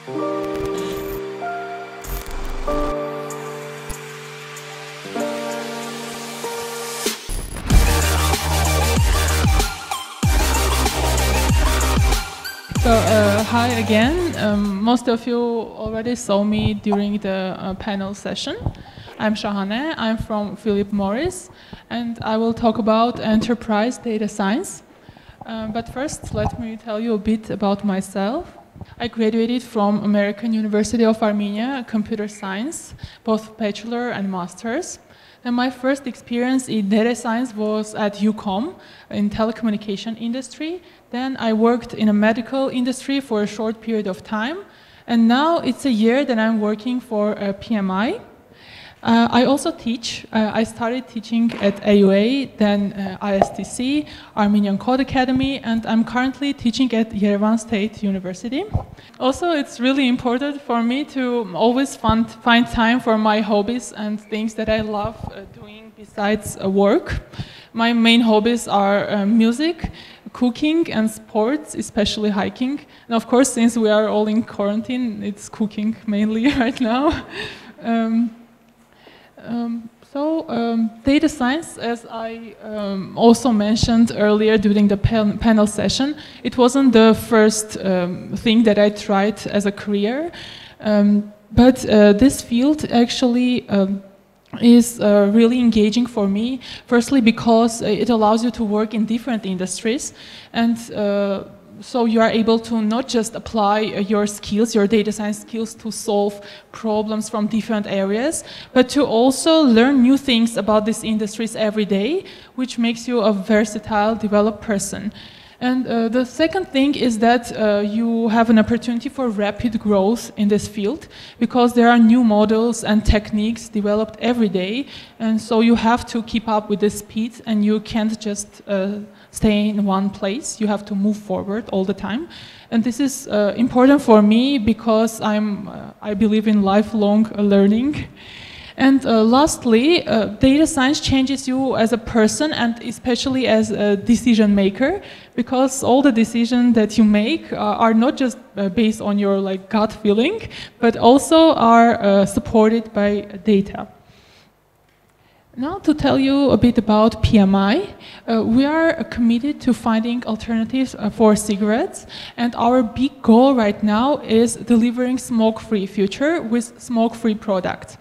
So, hi again. Most of you already saw me during the panel session. I'm Shahane, I'm from Philip Morris, and I will talk about enterprise data science. But first, let me tell you a bit about myself. I graduated from American University of Armenia, computer science, both bachelor and master's. And my first experience in data science was at UCOM in telecommunication industry. Then I worked in a medical industry for a short period of time. And now it's a year that I'm working for PMI. I also teach. I started teaching at AUA, then ISTC, Armenian Code Academy, and I'm currently teaching at Yerevan State University. Also, it's really important for me to always find time for my hobbies and things that I love doing besides work. My main hobbies are music, cooking, and sports, especially hiking. And of course, since we are all in quarantine, it's cooking mainly right now. Data science, as I also mentioned earlier during the panel session, it wasn't the first thing that I tried as a career, but this field actually is really engaging for me. Firstly, because it allows you to work in different industries, and so you are able to not just apply your skills, your data science skills, to solve problems from different areas, but to also learn new things about these industries every day, which makes you a versatile, developed person. And the second thing is that you have an opportunity for rapid growth in this field, because there are new models and techniques developed every day, and so you have to keep up with the speed, and you can't just stay in one place. You have to move forward all the time. And this is important for me because I believe in lifelong learning. And lastly, data science changes you as a person, and especially as a decision maker, because all the decisions that you make are not just based on your gut feeling, but also are supported by data. Now, to tell you a bit about PMI, we are committed to finding alternatives for cigarettes, and our big goal right now is delivering smoke-free future with smoke-free products.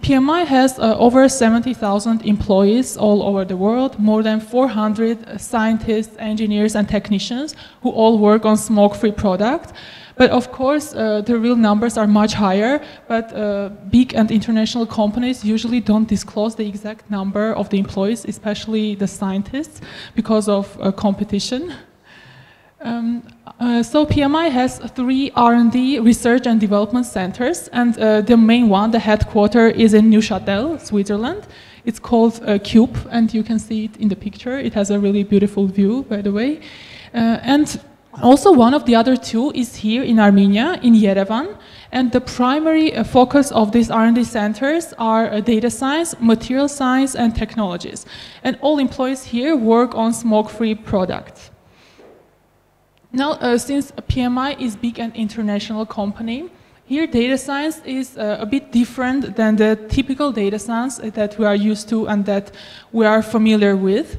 PMI has over 70,000 employees all over the world, more than 400 scientists, engineers, and technicians who all work on smoke-free products. But of course, the real numbers are much higher, but big and international companies usually don't disclose the exact number of the employees, especially the scientists, because of competition. So PMI has 3 R&D research and development centers, and the main one, the headquarters, is in Neuchâtel, Switzerland. It's called Cube, and you can see it in the picture. It has a really beautiful view, by the way. And also, one of the other 2 is here in Armenia, in Yerevan, and the primary focus of these R&D centers are data science, material science, and technologies. And all employees here work on smoke-free products. Now, since PMI is big and international company, here data science is a bit different than the typical data science that we are used to and that we are familiar with.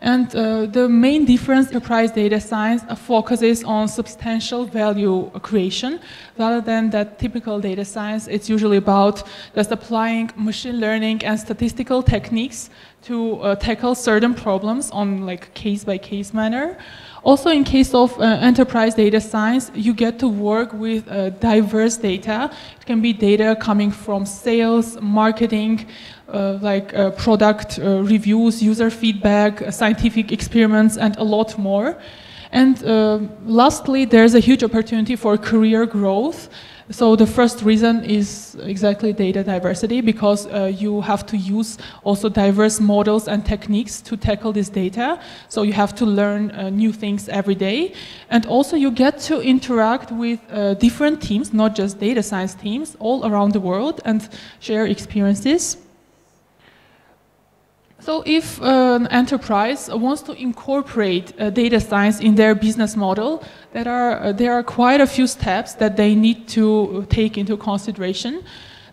And the main difference, enterprise data science focuses on substantial value creation, rather than that typical data science. It's usually about just applying machine learning and statistical techniques to tackle certain problems on case-by-case manner. Also, in case of enterprise data science, you get to work with diverse data. It can be data coming from sales, marketing, product reviews, user feedback, scientific experiments, and a lot more. And lastly, there's a huge opportunity for career growth. So the first reason is exactly data diversity, because you have to use also diverse models and techniques to tackle this data. So you have to learn new things every day. And also you get to interact with different teams, not just data science teams, all around the world, and share experiences. So if an enterprise wants to incorporate data science in their business model, there are quite a few steps that they need to take into consideration.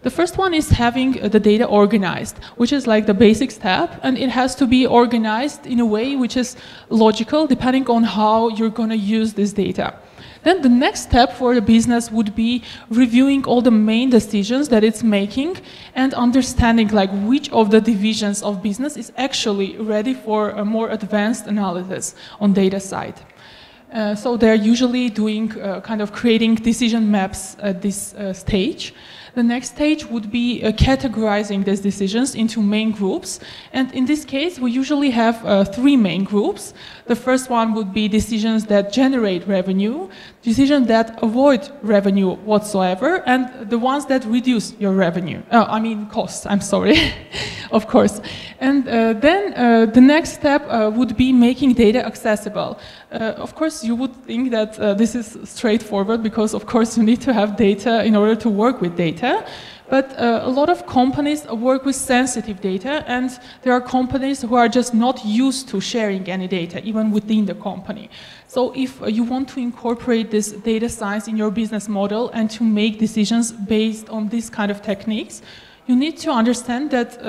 The first one is having the data organized, which is like the basic step, and it has to be organized in a way which is logical depending on how you're going to use this data. Then the next step for the business would be reviewing all the main decisions that it's making and understanding like which of the divisions of business is actually ready for a more advanced analysis on data side. So they're usually doing kind of creating decision maps at this stage. The next stage would be categorizing these decisions into main groups. And in this case, we usually have 3 main groups. The first one would be decisions that generate revenue, decisions that avoid revenue whatsoever, and the ones that reduce your revenue. Costs, I'm sorry, of course. And then the next step would be making data accessible. Of course, you would think that this is straightforward because, of course, you need to have data in order to work with data. But a lot of companies work with sensitive data, and there are companies who are just not used to sharing any data, even within the company. So if you want to incorporate this data science in your business model and to make decisions based on this kind of techniques, you need to understand that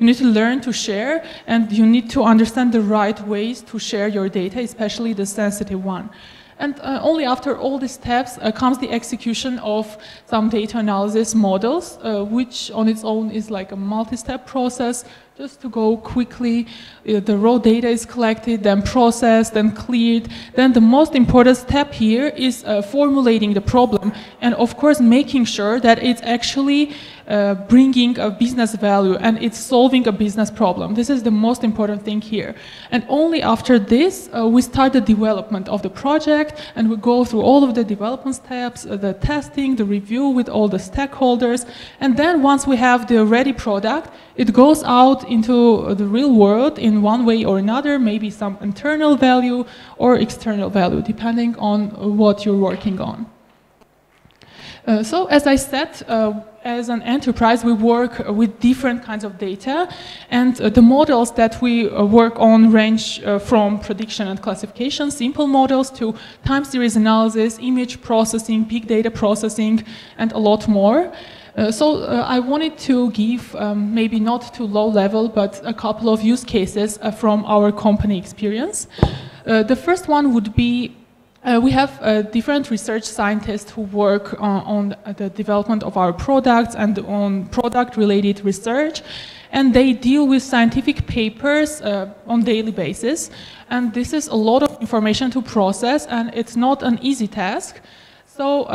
you need to learn to share, and you need to understand the right ways to share your data, especially the sensitive one. And only after all these steps comes the execution of some data analysis models, which on its own is like a multi-step process. Just to go quickly, the raw data is collected, then processed, then cleared. Then the most important step here is formulating the problem, and of course making sure that it's actually bringing a business value and it's solving a business problem. This is the most important thing here. And only after this, we start the development of the project, and we go through all of the development steps, the testing, the review with all the stakeholders. And then once we have the ready product, it goes out into the real world in one way or another, maybe some internal value or external value, depending on what you're working on. So as I said, as an enterprise, we work with different kinds of data, and the models that we work on range from prediction and classification, simple models, to time series analysis, image processing, big data processing, and a lot more. I wanted to give, maybe not too low level, but a couple of use cases from our company experience. The first one would be, we have different research scientists who work on the development of our products and on product-related research, and they deal with scientific papers on a daily basis. And this is a lot of information to process, and it's not an easy task. So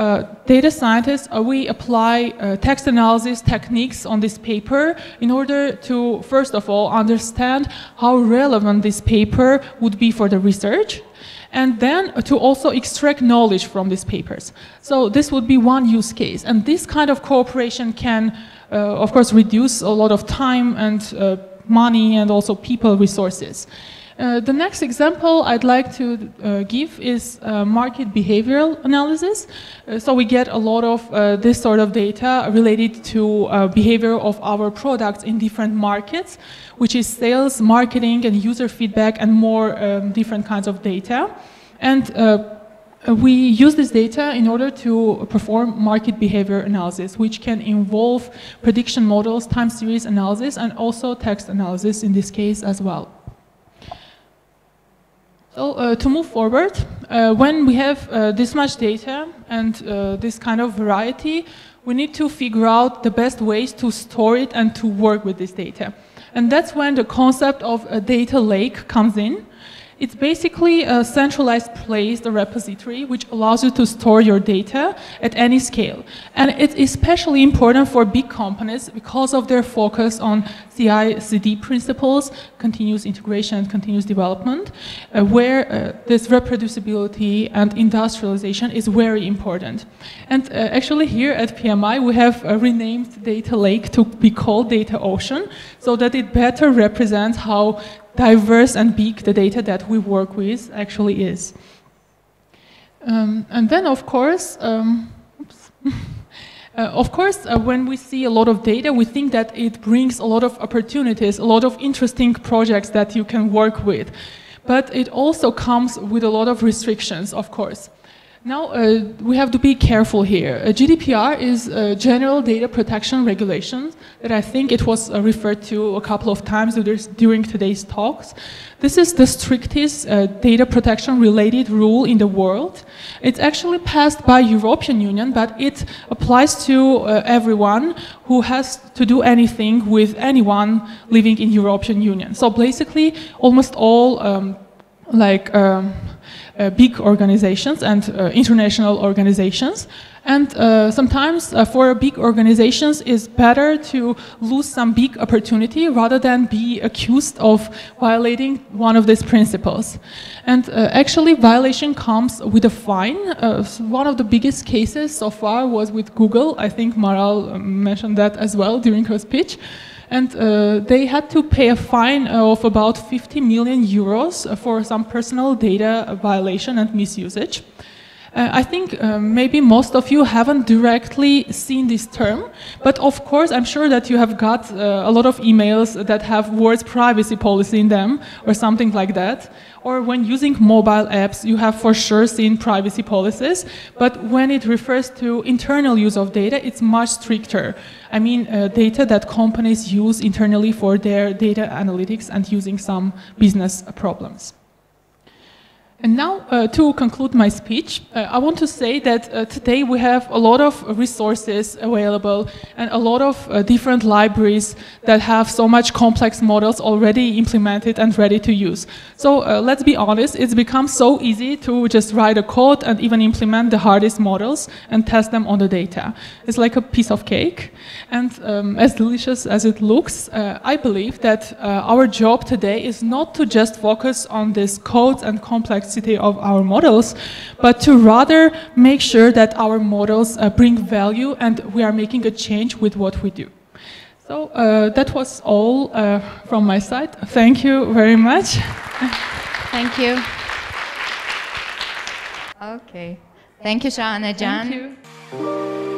data scientists, we apply text analysis techniques on this paper in order to, first of all, understand how relevant this paper would be for the research, and then to also extract knowledge from these papers. So this would be one use case. And this kind of cooperation can, of course, reduce a lot of time and money and also people resources. The next example I'd like to give is market behavioral analysis. So we get a lot of this sort of data related to behavior of our products in different markets, which is sales, marketing, and user feedback, and more different kinds of data. And we use this data in order to perform market behavior analysis, which can involve prediction models, time series analysis, and also text analysis in this case as well. So to move forward, when we have this much data and this kind of variety, we need to figure out the best ways to store it and to work with this data. And that's when the concept of a data lake comes in. It's basically a centralized place, the repository, which allows you to store your data at any scale. And it's especially important for big companies because of their focus on CI/CD principles, continuous integration and continuous development, where this reproducibility and industrialization is very important. And actually here at PMI, we have renamed data lake to be called data ocean, so that it better represents how diverse and big the data that we work with actually is. Of course, when we see a lot of data, we think that it brings a lot of opportunities, a lot of interesting projects that you can work with. But it also comes with a lot of restrictions, of course. Now, we have to be careful here. GDPR is General Data Protection Regulations that I think it was referred to a couple of times during today's talks. This is the strictest data protection related rule in the world. It's actually passed by European Union, but it applies to everyone who has to do anything with anyone living in European Union. So basically, almost all big organizations and international organizations. And sometimes for big organizations it's better to lose some big opportunity rather than be accused of violating one of these principles. And actually violation comes with a fine. One of the biggest cases so far was with Google. I think Maral mentioned that as well during her speech. And they had to pay a fine of about 50 million euros for some personal data violation and misusage. I think maybe most of you haven't directly seen this term, but of course I'm sure that you have got a lot of emails that have words privacy policy in them or something like that. Or when using mobile apps, you have for sure seen privacy policies, but when it refers to internal use of data, it's much stricter. I mean, data that companies use internally for their data analytics and using some business problems. And now, to conclude my speech, I want to say that today we have a lot of resources available and a lot of different libraries that have so much complex models already implemented and ready to use. So let's be honest, it's become so easy to just write a code and even implement the hardest models and test them on the data. It's like a piece of cake. And as delicious as it looks, I believe that our job today is not to just focus on this code and complexity of our models, but to rather make sure that our models bring value and we are making a change with what we do. So that was all from my side. Thank you very much. Thank you. Okay. Thank you, Shahane. Thank you.